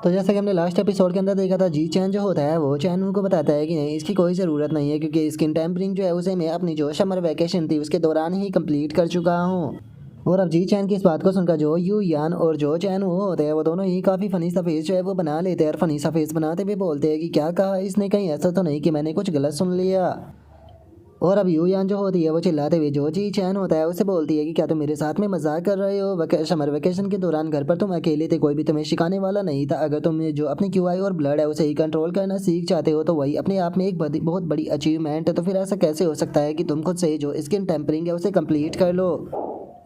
तो जैसा कि हमने लास्ट एपिसोड के अंदर देखा था, जी चैन जो होता है वो चैनवू को बताता है कि नहीं, इसकी कोई ज़रूरत नहीं है क्योंकि स्किन टेम्परिंग जो है उसे मैं अपनी जो समर वैकेशन थी उसके दौरान ही कंप्लीट कर चुका हूँ। और अब जी चैन की इस बात को सुनकर जो यू यान और जो चैन वो होते हैं वो दोनों ही काफ़ी फ़नी सा फेस जो है वो बना लेते हैं और फ़नी सा फेस बनाते हुए बोलते हैं कि क्या कहा इसने, कहीं ऐसा तो नहीं कि मैंने कुछ गलत सुन लिया। और अब यूयान जो होती है वो चिल्लाते हुए जो जी चैन होता है उसे बोलती है कि क्या तुम मेरे साथ में मजाक कर रहे हो, समर वेकेशन के दौरान घर पर तुम अकेले थे, कोई भी तुम्हें सिखाने वाला नहीं था। अगर तुम जो अपनी क्यूआई और ब्लड है उसे ही कंट्रोल करना सीख चाहते हो तो वही अपने आप में एक बहुत बड़ी अचीवमेंट है। तो फिर ऐसा कैसे हो सकता है कि तुम खुद से जो स्किन टेम्परिंग है उसे कंप्लीट कर लो।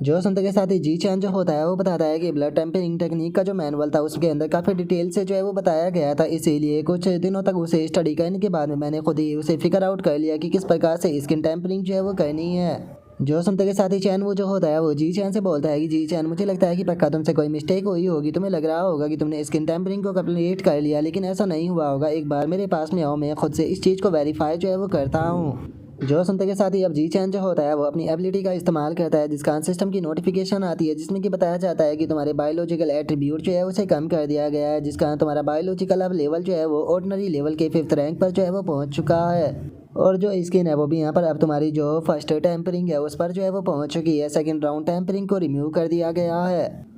जो सुनते के साथ ही जी चैन जो होता है वो बताता है कि ब्लड टेम्परिंग टेक्निक का जो मैनुअल था उसके अंदर काफ़ी डिटेल से जो है वो बताया गया था, इसीलिए कुछ दिनों तक उसे स्टडी करने के बाद में मैंने खुद ही उसे फिगर आउट कर लिया कि किस प्रकार से स्किन टेम्परिंग जो है वो करनी है। जो सुनते के साथ ही चैन वो जो होता है वो जी चैन से बोलता है कि जी चैन, मुझे लगता है कि पक्का तुमसे कोई मिस्टेक हुई होगी, तुम्हें लग रहा होगा कि तुमने स्किन टेम्परिंग को कंप्लीट कर लिया, लेकिन ऐसा नहीं हुआ होगा। एक बार मेरे पास में आओ, मैं खुद से इस चीज़ को वेरीफाई जो है वो करता हूँ। जो सुनते के साथ ही अब जी चैन जो होता है वो अपनी एबिलिटी का इस्तेमाल करता है, जिसका सिस्टम की नोटिफिकेशन आती है जिसमें कि बताया जाता है कि तुम्हारे बायोलॉजिकल एट्रीब्यूट जो है उसे कम कर दिया गया है, जिसका तुम्हारा बायोलॉजिकल अब लेवल जो है वो ऑर्डिनरी लेवल के 5th रैंक पर जो है वो पहुंच चुका है। और जो स्किन है वो भी यहाँ पर अब तुम्हारी जो फर्स्ट टेम्परिंग है उस पर जो है वो पहुंच चुकी है, सेकंड राउंड टेम्परिंग को रिमूव कर दिया गया है।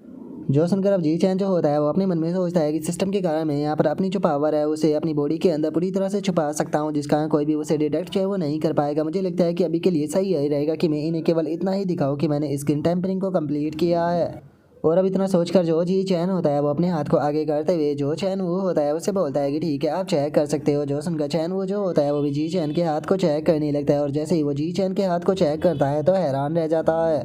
जो सुनकर अब जी चैन जो होता है वो अपने मन में सोचता है कि सिस्टम के कारण मैं यहाँ पर अपनी जो पावर है उसे अपनी बॉडी के अंदर पूरी तरह से छुपा सकता हूँ, जिस कारण कोई भी उसे डिटेक्ट जो है वो नहीं कर पाएगा। मुझे लगता है कि अभी के लिए सही यही रहेगा कि मैं इन्हें केवल इतना ही दिखाऊँ कि मैंने स्किन टेम्परिंग को कंप्लीट किया है। और अब इतना सोचकर जो जी चैन होता है वो अपने हाथ को आगे करते हुए जो चैन वो होता है उससे बोलता है कि ठीक है, आप चेक कर सकते हो। जो सुनकर चैन वो जो होता है वो भी जी चैन के हाथ को चेक करने लगता है, और जैसे ही वो जी चैन के हाथ को चेक करता है तो हैरान रह जाता है।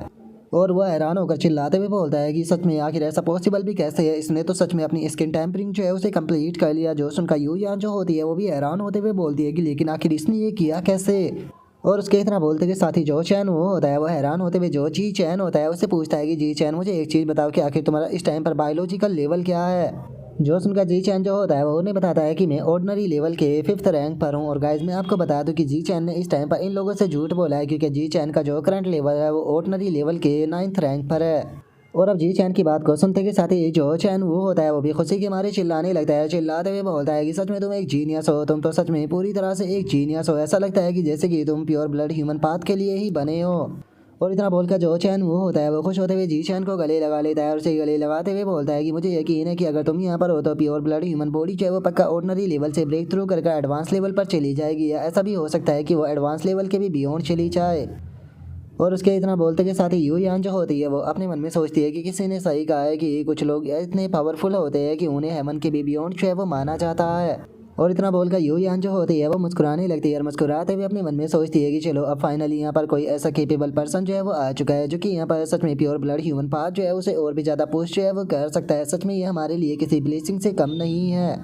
और वह हैरान होकर चिल्लाते हुए बोलता है कि सच में आखिर ऐसा पॉसिबल भी कैसे है, इसने तो सच में अपनी स्किन टेम्परिंग जो है उसे कंप्लीट कर लिया। जो सुनकर यू यान जो होती है वो भी हैरान होते हुए बोलती है कि लेकिन आखिर इसने ये किया कैसे। और उसके इतना बोलते के साथ ही जो चैन वो होता है वो हैरान होते हुए जो जी चैन होता है उससे पूछता है कि जी चैन, मुझे एक चीज़ बताओ कि आखिर तुम्हारा इस टाइम पर बायोलॉजिकल लेवल क्या है। जो सुनकर जी चैन जो होता है वो उन्हें बताता है कि मैं ऑर्डिनरी लेवल के 5th रैंक पर हूँ। और गाइज मैं आपको बता दूं कि जी चैन ने इस टाइम पर इन लोगों से झूठ बोला है, क्योंकि जी चैन का जो करंट लेवल है वो ऑर्डिनरी लेवल के 9th रैंक पर है। और अब जी चैन की बात को सुनते के साथ ही जो चैन वो होता है वो भी खुशी के मारे चिल्लाने लगता है, चिल्लाते हुए बोलता है कि सच में तुम एक जीनियस हो, तुम तो सच में पूरी तरह से एक जीनियस हो। ऐसा लगता है कि जैसे कि तुम प्योर ब्लड ह्यूमन पाथ के लिए ही बने हो। और इतना बोलकर जो चैन वो होता है वो खुश होते हुए जी चैन को गले लगा लेता है और उसे गले लगाते हुए बोलता है कि मुझे यकीन है कि अगर तुम यहाँ पर हो तो प्योर ब्लड ह्यूमन बॉडी जो है वो पक्का ऑर्डिनरी लेवल से ब्रेक थ्रू करके एडवांस लेवल पर चली जाएगी, या ऐसा भी हो सकता है कि वो एडवांस लेवल के भी बियॉन्ड चली जाए। और उसके इतना बोलते के साथ ही यू यान जो होती है वो अपने मन में सोचती है कि किसी ने सही कहा है कि कुछ लोग इतने पावरफुल होते हैं कि उन्हें हेमन के भी बियॉन्ड जो है वो माना जाता है। और इतना बोलकर यू यान जो होती है वो मुस्कुराने लगती है, और मुस्कुराते हुए अपने मन में सोचती है कि चलो अब फाइनली यहाँ पर कोई ऐसा केपेबल पर्सन जो है वो आ चुका है जो कि यहाँ पर सच में प्योर ब्लड ह्यूमन पाथ जो है उसे और भी ज़्यादा पुश जो है वो कर सकता है। सच में ये हमारे लिए किसी ब्लेसिंग से कम नहीं है।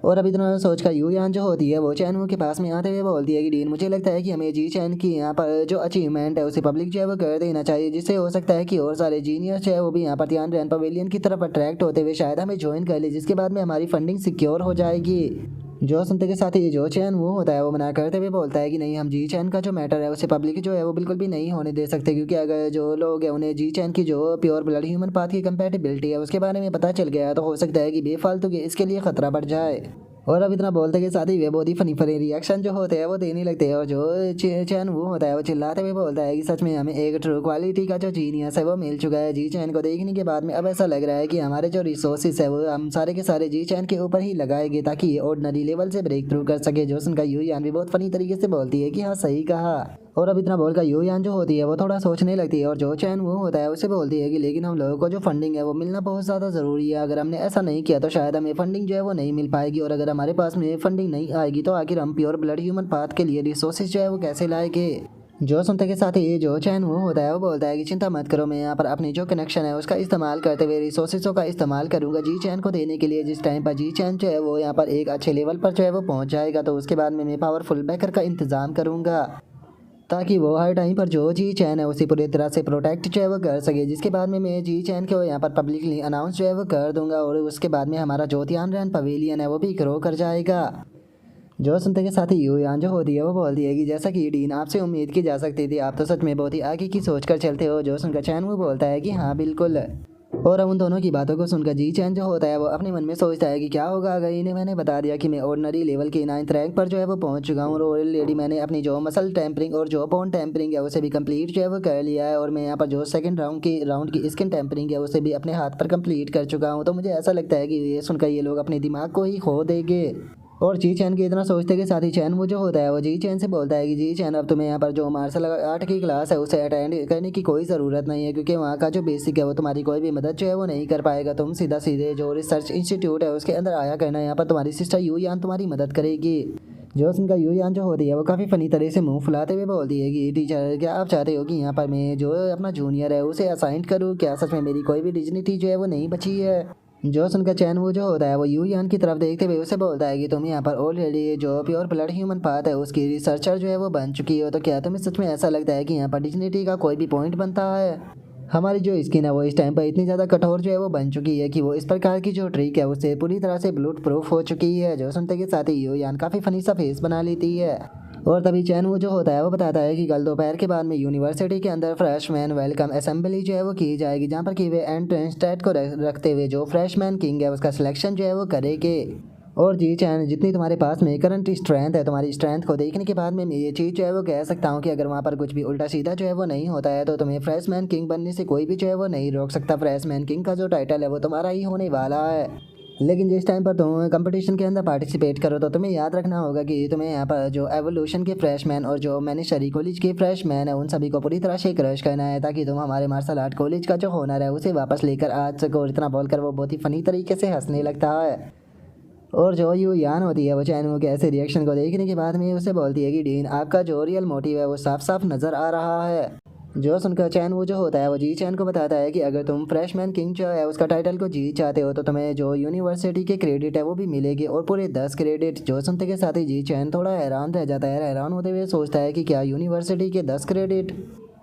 और अब इतना सोचकर यू यान जो होती है वो चैन के पास में आते हुए बोलती है कि डीन, मुझे लगता है कि हमें जी चैन की यहाँ पर जो अचीवमेंट है उसे पब्लिक जो है वो कर देना चाहिए, जिससे हो सकता है कि और सारे जीनियस जो है वो भी यहाँ पर ध्यान रैन पवेलियन की तरफ अट्रैक्ट होते हुए शायद हमें ज्वाइन कर ले, जिसके बाद में हमारी फंडिंग सिक्योर हो जाएगी। जो सुनते के साथ ही जो चैन वो होता है वो मना करते हुए बोलता है कि नहीं, हम जी चैन का जो मैटर है उसे पब्लिक जो है वो बिल्कुल भी नहीं होने दे सकते, क्योंकि अगर जो लोग हैं उन्हें जी चैन की जो प्योर ब्लड ह्यूमन पाथ की कंपैटिबिलिटी है उसके बारे में पता चल गया तो हो सकता है कि बेफालतू के इसके लिए खतरा बढ़ जाए। और अब इतना बोलते के साथ ही वे बहुत ही फनी फनी रिएक्शन जो होते हैं वो देने लगते हैं, और जो चैन वो होता है वो चिल्लाते हुए बोलता है कि सच में हमें एक ट्रू क्वालिटी का जो जीनियस है वो मिल चुका है। जी चैन को देखने के बाद में अब ऐसा लग रहा है कि हमारे जो रिसोर्सेज है वो हम सारे के सारे जी चैन के ऊपर ही लगाएंगे ताकि ये ऑर्डिनरी लेवल से ब्रेक थ्रू कर सके। जो सुनकर यू यान भी बहुत फनी तरीके से बोलती है कि हाँ सही कहा। और अब इतना बोलकर यू यान जो होती है वो थोड़ा सोचने लगती है, और जो चैन वो होता है उसे बोलती है कि लेकिन हम लोगों को जो फंडिंग है वो मिलना बहुत ज़्यादा ज़रूरी है, अगर हमने ऐसा नहीं किया तो शायद हमें फंडिंग जो है वो नहीं मिल पाएगी, और अगर हमारे पास में फंडिंग नहीं आएगी तो आखिर हम प्योर ब्लड ह्यूमन पाथ के लिए रिसोर्सेज जो है वो कैसे लाएंगे। जो सुनते के साथ ही जो चैन वो होता है वो बोलता है कि चिंता मत करो, मैं यहाँ पर अपनी जो कनेक्शन है उसका इस्तेमाल करते हुए रिसोर्सेजों का इस्तेमाल करूँगा जी चैन को देने के लिए। जिस टाइम पर जी चैन जो है वो यहाँ पर एक अच्छे लेवल पर जो है वो पहुँच जाएगा तो उसके बाद में मैं पावरफुल बैकर का इंतज़ाम करूँगा, ताकि वो हर टाइम पर जो जी चैन है उसे पूरी तरह से प्रोटेक्ट जो है वो कर सके। जिसके बाद में मैं जी चैन को यहाँ पर पब्लिकली अनाउंस जो है वो कर दूंगा, और उसके बाद में हमारा जो तियानरैन पवेलियन है वो भी ग्रो कर जाएगा। जो सुनते के साथ ही यू यान जो होती है वो बोलती है कि जैसा कि डीन आपसे उम्मीद की जा सकती थी, आप तो सच में बहुत ही आगे की सोच कर चलते हो। जो सुनकर चैन वो बोलता है कि हाँ बिल्कुल। और अब उन दोनों की बातों को सुनकर जी चैन जो होता है वो अपने मन में सोचता है कि क्या होगा अगर इन्हें मैंने बता दिया कि मैं ऑर्डिनरी लेवल के 9th रैंक पर जो है वो पहुंच चुका हूँ और ऑलरेडी मैंने अपनी जो मसल टेम्परिंग और जो बोन टेम्परिंग है उसे भी कंप्लीट जो है वो कर लिया है और मैं यहाँ पर जो सेकंड राउंड की स्किन टेम्परिंग है उसे भी अपने हाथ पर कंप्लीट कर चुका हूँ। तो मुझे ऐसा लगता है कि ये सुनकर ये लोग अपने दिमाग को ही खो देंगे। और जी चैन के इतना सोचते के साथ ही चैन वो जो होता है वो जी चैन से बोलता है कि जी चैन अब तुम्हें यहाँ पर जो मार्शल आर्ट की क्लास है उसे अटेंड करने की कोई ज़रूरत नहीं है क्योंकि वहाँ का जो बेसिक है वो तुम्हारी कोई भी मदद जो है वो नहीं कर पाएगा। तुम सीधा सीधे जो रिसर्च इंस्टीट्यूट है उसके अंदर आया करना, यहाँ पर तुम्हारी सिस्टर यू यान तुम्हारी मदद करेगी। जो उनका यू यान जो होती है वो काफ़ी फ़नी तरह से मुंह फुलाते हुए बोलती है कि टीचर क्या आप चाहते हो कि यहाँ पर मैं जो अपना जूनियर है उसे असाइन करूँ? क्या सच में मेरी कोई भी डिग्निटी जो है वो नहीं बची है? जो सुनकर चैन वो जो होता है वो यू यान की तरफ देखते हुए उसे बोलता है कि तुम यहाँ पर ऑलरेडी जो प्योर ब्लड ह्यूमन पाथ है उसकी रिसर्चर जो है वो बन चुकी हो, तो क्या तुम्हें सच में ऐसा लगता है कि यहाँ पर डिग्निटी का कोई भी पॉइंट बनता है? हमारी जो स्किन है वो इस टाइम पर इतनी ज़्यादा कठोर जो है वो बन चुकी है कि वो इस प्रकार की जो ट्रिक है उससे पूरी तरह से बुलेट प्रूफ हो चुकी है। जो सुनते के साथ ही यू यान काफ़ी फनी सा फेस बना लेती है। और तभी चैन वो जो होता है वो बताता है कि कल दोपहर के बाद में यूनिवर्सिटी के अंदर फ्रेशमैन वेलकम असेंबली जो है वो की जाएगी, जहाँ पर कि वे एंट्रेंस टेस्ट को रखते हुए जो फ्रेशमैन किंग है उसका सिलेक्शन जो है वो करेंगे। और जी चैन जितनी तुम्हारे पास में करंट स्ट्रेंथ है, तुम्हारी स्ट्रेंथ को देखने के बाद में मैं ये चीज़ जो है वो कह सकता हूँ कि अगर वहाँ पर कुछ भी उल्टा सीधा जो है वो नहीं होता है तो तुम्हें फ्रेशमैन किंग बनने से कोई भी जो है वो नहीं रोक सकता। फ्रेशमैन किंग का जो टाइटल है वो तुम्हारा ही होने वाला है। लेकिन जिस टाइम पर तुम कंपटीशन के अंदर पार्टिसिपेट करो तो तुम्हें याद रखना होगा कि तुम्हें यहाँ पर जो एवोल्यूशन के फ्रेशमैन और जो मैंने शरी कॉलेज के फ्रेशमैन है उन सभी को पूरी तरह से क्रश करना है ताकि तुम हमारे मार्शल आर्ट कॉलेज का जो होनर है उसे वापस लेकर आ सको। और इतना बोलकर वो बहुत ही फनी तरीके से हंसने लगता है। और जो यू यान होती है वो चैन के ऐसे रिएक्शन को देखने के बाद में उसे बोलती है कि डीन आपका जो रियल मोटिव है वो साफ साफ नज़र आ रहा है। जो सुनकर चैन वो जो होता है वो जी चैन को बताता है कि अगर तुम फ्रेशमैन किंग जो है उसका टाइटल को जीत चाहते हो तो तुम्हें जो यूनिवर्सिटी के क्रेडिट है वो भी मिलेगी और पूरे 10 क्रेडिट। जो सुनते के साथ ही जी चैन थोड़ा हैरान रह जाता है, हैरान होते हुए सोचता है कि क्या यूनिवर्सिटी के 10 क्रेडिट।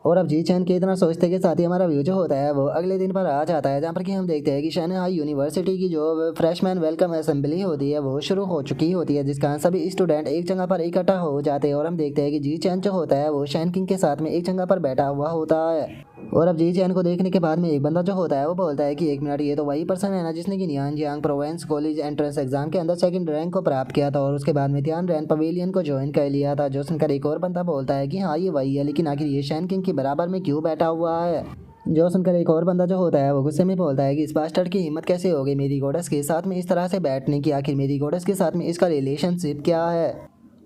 और अब जी चैन के इतना सोचते के साथ ही हमारा व्यू जो होता है वो अगले दिन पर आ जाता है, जहाँ पर कि हम देखते हैं कि शंघाई यूनिवर्सिटी की जो फ्रेशमैन वेलकम असेंबली होती है वो शुरू हो चुकी होती है, जिसका सभी स्टूडेंट एक जगह पर इकट्ठा हो जाते हैं। और हम देखते हैं कि जी चैन जो होता है वो शैन किंग के साथ में एक जगह पर बैठा हुआ होता है। और अब जी चैन को देखने के बाद में एक बंदा जो होता है वो बोलता है कि एक मिनट, ये तो वही पर्सन है ना जिसने कि नियानजियांग प्रोविंस कॉलेज एंट्रेंस एग्जाम के अंदर सेकंड रैंक को प्राप्त किया था और उसके बाद में ध्यान रैन पवेलियन को ज्वाइन कर लिया था। जो सुनकर एक और बंदा बोलता है कि हाँ ये वही है, लेकिन आखिर ये शैन किंग के बराबर में क्यों बैठा हुआ है? जो सुनकर एक और बंदा जो होता है वो गुस्से में बोलता है कि इस बास्टर्ड की हिम्मत कैसे हो गई मेरी गॉडेस के साथ में इस तरह से बैठने की? आखिर मेरी गॉडेस के साथ में इसका रिलेशनशिप क्या है?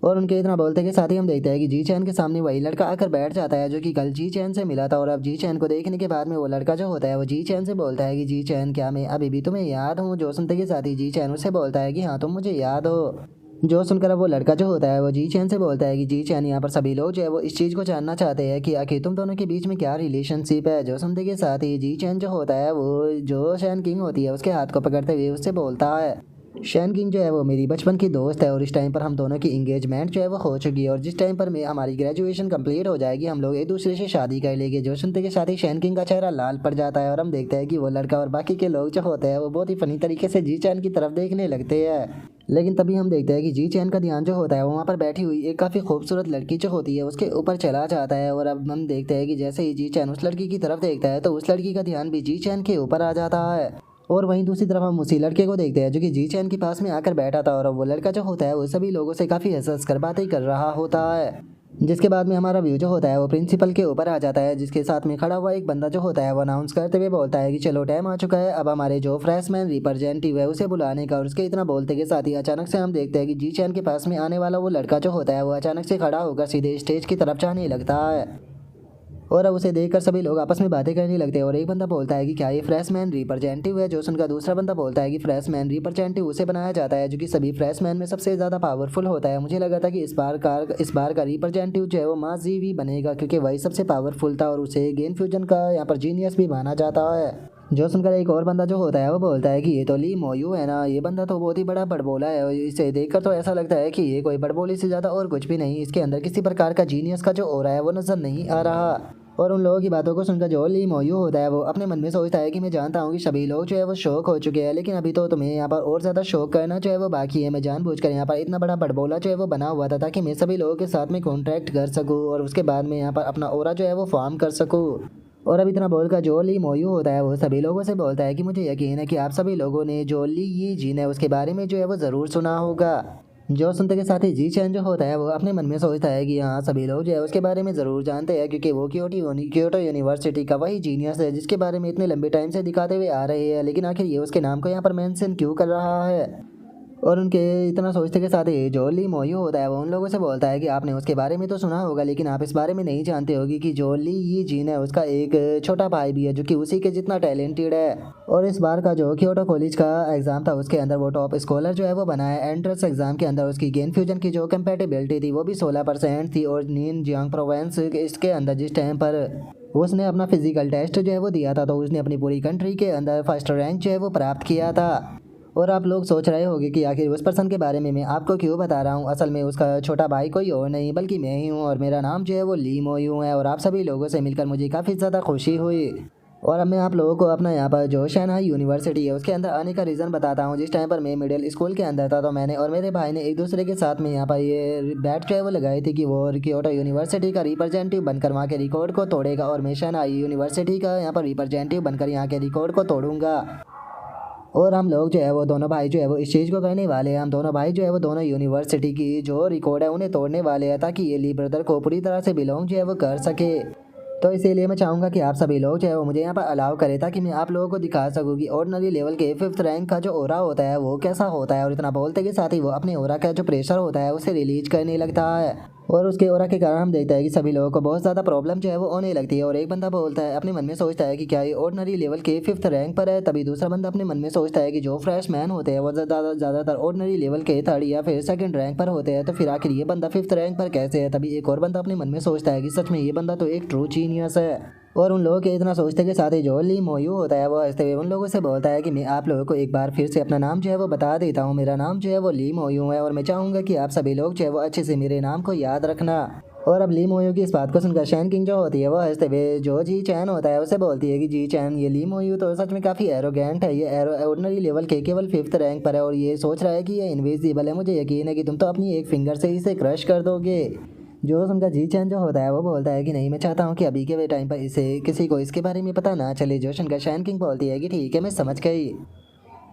और उनके इतना बोलते के साथ ही हम देखते हैं कि जी चैन के सामने वही लड़का आकर बैठ जाता है जो कि कल जी चैन से मिला था। और अब जी चैन को देखने के बाद में वो लड़का जो होता है वो जी चैन से बोलता है कि जी चैन क्या मैं अभी भी तुम्हें याद हूँ? जो सुनते के साथ ही जी चैन उससे बोलता है कि हाँ तुम मुझे याद हो। जो सुनकर अब वो लड़का जो होता है वो जी चैन से बोलता है कि जी चैन यहाँ पर सभी लोग जो है वो इस चीज़ को जानना चाहते हैं कि आखिर तुम दोनों के बीच में क्या रिलेशनशिप है। जो सुनते के साथ ही जी चैन जो होता है वो जो शैन किंग होती है उसके हाथ को पकड़ते हुए उससे बोलता है शैन किंग जो है वो मेरी बचपन की दोस्त है और इस टाइम पर हम दोनों की इंगेजमेंट जो है वो हो चुकी है और जिस टाइम पर मैं हमारी ग्रेजुएशन कंप्लीट हो जाएगी हम लोग एक दूसरे से शादी कर लेंगे। जो सुनते के साथ ही शैन किंग का चेहरा लाल पड़ जाता है और हम देखते हैं कि वो लड़का और बाकी के लोग जो होते हैं वो बहुत ही फनी तरीके से जी चैन की तरफ देखने लगते हैं। लेकिन तभी हम देखते हैं कि जी चैन का ध्यान जो होता है वो वहाँ पर बैठी हुई एक काफ़ी खूबसूरत लड़की जो होती है उसके ऊपर चला जाता है। और अब हम देखते हैं कि जैसे ही जी चैन उस लड़की की तरफ देखता है तो उस लड़की का ध्यान भी जी चैन के ऊपर आ जाता है। और वहीं दूसरी तरफ हम उसी लड़के को देखते हैं जो कि जी चैन के पास में आकर बैठा था और वो लड़का जो होता है वो सभी लोगों से काफ़ी हंस कर बातें कर रहा होता है। जिसके बाद में हमारा व्यू जो होता है वो प्रिंसिपल के ऊपर आ जाता है, जिसके साथ में खड़ा हुआ एक बंदा जो होता है वो अनाउंस करते हुए बोलता है कि चलो टाइम आ चुका है अब हमारे जो फ्रेशमैन रिप्रेजेंटेटिव है उसे बुलाने का। और उसके इतना बोलते के साथ ही अचानक से हम देखते हैं कि जी चैन के पास में आने वाला वो लड़का जो होता है वो अचानक से खड़ा होकर सीधे स्टेज की तरफ जाने लगता है। और अब उसे देखकर सभी लोग आपस में बातें करने लगते हैं और एक बंदा बोलता है कि क्या ये फ्रेशमैन रिप्रेजेंटेटिव है? जो सुनकर दूसरा बंदा बोलता है कि फ्रेशमैन रिप्रेजेंटेटिव उसे बनाया जाता है जो कि सभी फ्रेशमैन में सबसे ज़्यादा पावरफुल होता है। मुझे लगा था कि इस बार का रिप्रेजेंटेटिव जो है वो माजी भी बनेगा क्योंकि वही सबसे पावरफुल था और उसे गेन फ्यूजन का यहाँ पर जीनियस भी माना जाता है। जो सुनकर एक और बंदा जो होता है वो बोलता है कि ये तो ली मोयू है ना, ये बंदा तो बहुत ही बड़ा बड़बोला है और इसे देखकर तो ऐसा लगता है कि ये कोई बड़बोली से ज़्यादा और कुछ भी नहीं, इसके अंदर किसी प्रकार का जीनियस का जो ऑरा है वो नज़र नहीं आ रहा। और उन लोगों की बातों को सुनकर जो ली मोयू होता है वो अपने मन में सोचता है कि मैं जानता हूँ कि सभी लोग जो है वो शौक हो चुके हैं, लेकिन अभी तो तुम्हें यहाँ पर और ज़्यादा शौक करना जो है वो बाकी है। मैं जानबूझकर यहाँ पर इतना बड़ा बड़बोला जो है वो बना हुआ था ताकि मैं सभी लोगों के साथ में कॉन्ट्रैक्ट कर सकूँ और उसके बाद में यहाँ पर अपना ऑरा जो है वो फॉर्म कर सकूँ। और अब इतना बोलकर जो ली मोयू होता है वो सभी लोगों से बोलता है कि मुझे यकीन है कि आप सभी लोगों ने जो ली ये जीन है उसके बारे में जो है वो ज़रूर सुना होगा। जो सुनते के साथ ही जी चैन जो होता है वो अपने मन में सोचता है कि हाँ सभी लोग जो है उसके बारे में ज़रूर जानते हैं, क्योंकि वो क्योटो यूनिवर्सिटी का वही जीनियस है जिसके बारे में इतने लंबे टाइम से दिखाते हुए आ रहे हैं। लेकिन आखिर ये उसके नाम को यहाँ पर मेंशन क्यों कर रहा है। और उनके इतना सोचते के साथ ही जो ली मोयू होता है वो उन लोगों से बोलता है कि आपने उसके बारे में तो सुना होगा, लेकिन आप इस बारे में नहीं जानते होगी कि जो ली ये जीन है उसका एक छोटा भाई भी है जो कि उसी के जितना टैलेंटेड है। और इस बार का जो क्योटो कॉलेज का एग्जाम था उसके अंदर वो टॉप स्कॉलर जो है वो बना है। एंट्रेंस एग्जाम के अंदर उसकी गेन फ्यूजन की जो कंपेटेबिलिटी थी वो भी 16% थी। और नीन जियांग प्रोवेंस इसके अंदर जिस टाइम पर उसने अपना फिजिकल टेस्ट जो है वो दिया था तो उसने अपनी पूरी कंट्री के अंदर फर्स्ट रैंक जो है वो प्राप्त किया था। और आप लोग सोच रहे होंगे कि आखिर उस पर्सन के बारे में मैं आपको क्यों बता रहा हूँ। असल में उसका छोटा भाई कोई और नहीं बल्कि मैं ही हूँ और मेरा नाम जो है वो ली मोयू है। और आप सभी लोगों से मिलकर मुझे काफ़ी ज़्यादा खुशी हुई। और अब मैं आप लोगों को अपना यहाँ पर जो शंघाई यूनिवर्सिटी है उसके अंदर आने का रीज़न बताता हूँ। जिस टाइम पर मैं मिडिल स्कूल के अंदर था तो मैंने और मेरे भाई ने एक दूसरे के साथ में यहाँ पर ये बैट जो है वो लगाई थी कि वो क्योटो यूनिवर्सिटी का रिप्रेजेंटेटिव बनकर वहाँ के रिकॉर्ड को तोड़ेगा और मैं शंघाई यूनिवर्सिटी का यहाँ पर रिप्रेजेंटेटिव बनकर यहाँ के रिकॉर्ड को तोड़ूंगा। और हम लोग जो है वो दोनों भाई जो है वो इस चीज़ को करने वाले हैं। हम दोनों भाई जो है वो दोनों यूनिवर्सिटी की जो रिकॉर्ड है उन्हें तोड़ने वाले हैं ताकि ये ली ब्रदर को पूरी तरह से बिलोंग जो है वो कर सके। तो इसीलिए मैं चाहूँगा कि आप सभी लोग जो है वो मुझे यहाँ पर अलाउ करें ताकि मैं आप लोगों को दिखा सकूँ कि ऑर्डिनरी लेवल के 5th रैंक का जो ओरा होता है वो कैसा होता है। और इतना बोलते के साथ ही वो अपने ओरा का जो प्रेशर होता है उसे रिलीज करने लगता है। और उसके ओरा के कारण हम देखते हैं कि सभी लोगों को बहुत ज़्यादा प्रॉब्लम जो है वो होने लगती है। और एक बंदा बोलता है अपने मन में सोचता है कि क्या ये ऑर्डिनरी लेवल के 5th रैंक पर है। तभी दूसरा बंदा अपने मन में सोचता है कि जो फ्रेश मैन होते हैं वो ज़्यादातर ऑर्डिनरी लेवल के 3rd या फिर 2nd रैंक पर होते हैं, तो फिर आखिर ये बंदा 5th रैंक पर कैसे है। तभी एक और बंदा अपने मन में सोचता है कि सच में ये बंदा तो एक ट्रू जीनियस है। और उन लोगों के इतना सोचते के साथ ही जो ली मोयू होता है वो हंसते हुए उन लोगों से बोलता है कि मैं आप लोगों को एक बार फिर से अपना नाम जो है वो बता देता हूँ। मेरा नाम जो है वो ली मोयू है और मैं चाहूँगा कि आप सभी लोग जो है वो अच्छे से मेरे नाम को याद रखना। और अब ली मोयू की इस बात को सुनकर शैन किंग जो होती है वो हंसते हुए जो जी चैन होता है उसे बोलती है कि जी चैन ये ली मोयू तो सच में काफ़ी एरोगेंट है। ये ऑर्डिनरी लेवल के केवल 5th रैंक पर है और ये सोच रहा है कि ये इनविजिबल है। मुझे यकीन है कि तुम तो अपनी एक फिंगर से इसे क्रश कर दोगे। जो उनका जी चैन जो होता है वो बोलता है कि नहीं, मैं चाहता हूँ कि अभी के टाइम पर इसे किसी को इसके बारे में पता ना चले। जो उनका शैन किंग बोलती है कि ठीक है मैं समझ गई।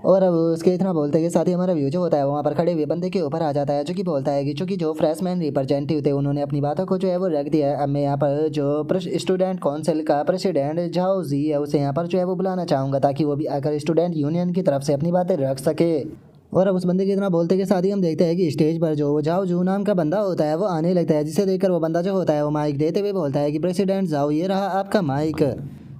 और अब उसके इतना बोलते के साथ ही हमारा व्यू जो होता है वहाँ पर खड़े हुए बंदे के ऊपर आ जाता है जो कि बोलता है कि चूंकि जो फ्रेशमैन रिप्रेजेंटेटिव थे उन्होंने अपनी बातों को जो है वो रख दिया है। अब मैं यहाँ पर जो स्टूडेंट काउंसिल का प्रेसिडेंट झाओ जी है उसे यहाँ पर जो है वो बुलाना चाहूँगा ताकि वो भी आकर स्टूडेंट यूनियन की तरफ से अपनी बातें रख सके। और अब उस बंदे के इतना बोलते के साथ ही हम देखते हैं कि स्टेज पर जो जाओ जू नाम का बंदा होता है वो आने लगता है, जिसे देखकर वो बंदा जो होता है वो माइक देते हुए बोलता है कि प्रेसिडेंट जाओ ये रहा आपका माइक।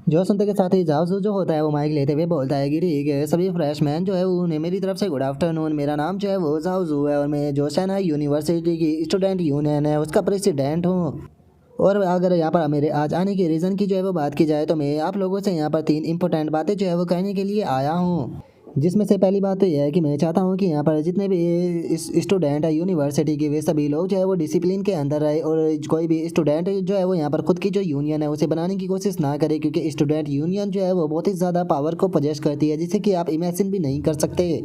जो सुनते के साथ ही जाओ जू जो होता है वो माइक लेते हुए बोलता है कि ठीक है सभी फ्रेशमैन जो है उन्हें मेरी तरफ से गुड आफ्टरनून। मेरा नाम जो है वो जाओ जू है और मैं जो शंघाई यूनिवर्सिटी की स्टूडेंट यूनियन है उसका प्रेसिडेंट हूँ। और अगर यहाँ पर मेरे आज आने के रीज़न की जो है वो बात की जाए तो मैं आप लोगों से यहाँ पर 3 इंपॉर्टेंट बातें जो है वो कहने के लिए आया हूँ। जिसमें से पहली बात तो यह है कि मैं चाहता हूँ कि यहाँ पर जितने भी स्टूडेंट है यूनिवर्सिटी के वे सभी लोग जो है वो डिसिप्लिन के अंदर रहे और कोई भी स्टूडेंट जो है वो यहाँ पर खुद की जो यूनियन है उसे बनाने की कोशिश ना करे, क्योंकि स्टूडेंट यूनियन जो है वो बहुत ही ज़्यादा पावर को पोजेस करती है जिसे कि आप इमेजिन भी नहीं कर सकते।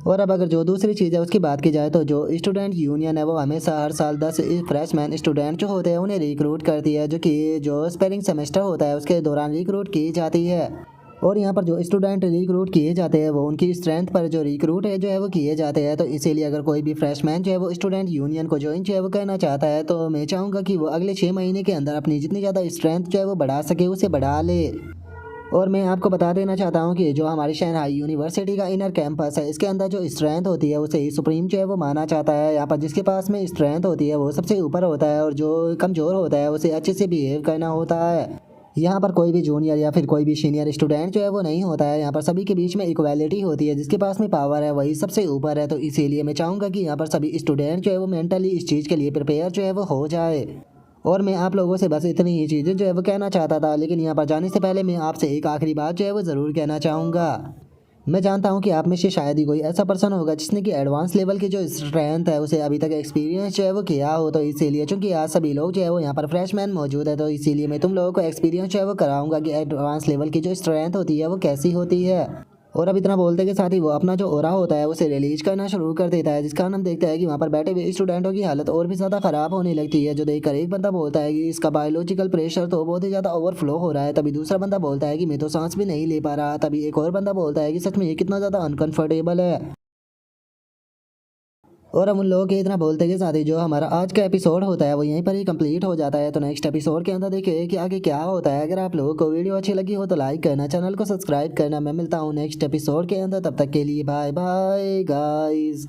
और अब अगर जो दूसरी चीज़ है उसकी बात की जाए तो जो स्टूडेंट यूनियन है वो हमेशा हर साल 10 फ्रेशमैन स्टूडेंट जो होते हैं उन्हें रिक्रूट करती है, जो कि जो स्पेलिंग सेमेस्टर होता है उसके दौरान रिक्रूट की जाती है। और यहाँ पर जो स्टूडेंट रिक्रूट किए जाते हैं वो उनकी स्ट्रेंथ पर जो रिक्रूट है जो है वो किए जाते हैं। तो इसीलिए अगर कोई भी फ्रेशमैन जो है वो स्टूडेंट यूनियन को ज्वाइन जो है वो करना चाहता है तो मैं चाहूँगा कि वो अगले 6 महीने के अंदर अपनी जितनी ज़्यादा स्ट्रेंथ जो है वो बढ़ा सके उसे बढ़ा ले। और मैं आपको बता देना चाहता हूँ कि जो हमारी शंघाई यूनिवर्सिटी का इनर कैंपस है इसके अंदर जो स्ट्रेंथ होती है उसे सुप्रीम जो है वो माना जाता है। यहाँ पर जिसके पास में स्ट्रेंथ होती है वो सबसे ऊपर होता है और जो कमज़ोर होता है उसे अच्छे से बिहेव करना होता है। यहाँ पर कोई भी जूनियर या फिर कोई भी सीनियर स्टूडेंट जो है वो नहीं होता है। यहाँ पर सभी के बीच में इक्वालिटी होती है, जिसके पास में पावर है वही सबसे ऊपर है। तो इसीलिए मैं चाहूँगा कि यहाँ पर सभी स्टूडेंट जो है वो मेंटली इस चीज़ के लिए प्रिपेयर जो है वो हो जाए। और मैं आप लोगों से बस इतनी ही चीज़ें जो है वो कहना चाहता था, लेकिन यहाँ पर जाने से पहले मैं आपसे एक आखिरी बात जो है वो ज़रूर कहना चाहूँगा। मैं जानता हूँ कि आप में से शायद ही कोई ऐसा पर्सन होगा जिसने कि एडवांस लेवल की जो स्ट्रेंथ है उसे अभी तक एक्सपीरियंस जो है वो किया हो। तो इसीलिए चूंकि आज सभी लोग जो है वो यहाँ पर फ्रेशमैन मौजूद है तो इसीलिए मैं तुम लोगों को एक्सपीरियंस जो है वो कराऊंगा कि एडवांस लेवल की जो स्ट्रेंथ होती है वो कैसी होती है। और अब इतना बोलते के साथ ही वो अपना जो ओरा होता है उसे रिलीज करना शुरू कर देता है, जिसका हम देखते हैं कि वहाँ पर बैठे हुए स्टूडेंटों की हालत और भी ज़्यादा ख़राब होने लगती है। जो देखकर एक बंदा बोलता है कि इसका बायोलॉजिकल प्रेशर तो बहुत ही ज़्यादा ओवरफ्लो हो रहा है। तभी दूसरा बंदा बोलता है कि मैं तो सांस भी नहीं ले पा रहा। तभी एक और बंदा बोलता है कि सच में ये कितना ज़्यादा अनकंफर्टेबल है। और हम उन लोगों के इतना बोलते के साथ ही जो हमारा आज का एपिसोड होता है वो यहीं पर ही कंप्लीट हो जाता है। तो नेक्स्ट एपिसोड के अंदर देखिए कि आगे क्या होता है। अगर आप लोगों को वीडियो अच्छी लगी हो तो लाइक करना, चैनल को सब्सक्राइब करना। मैं मिलता हूँ नेक्स्ट एपिसोड के अंदर, तब तक के लिए बाय बाय गाइस।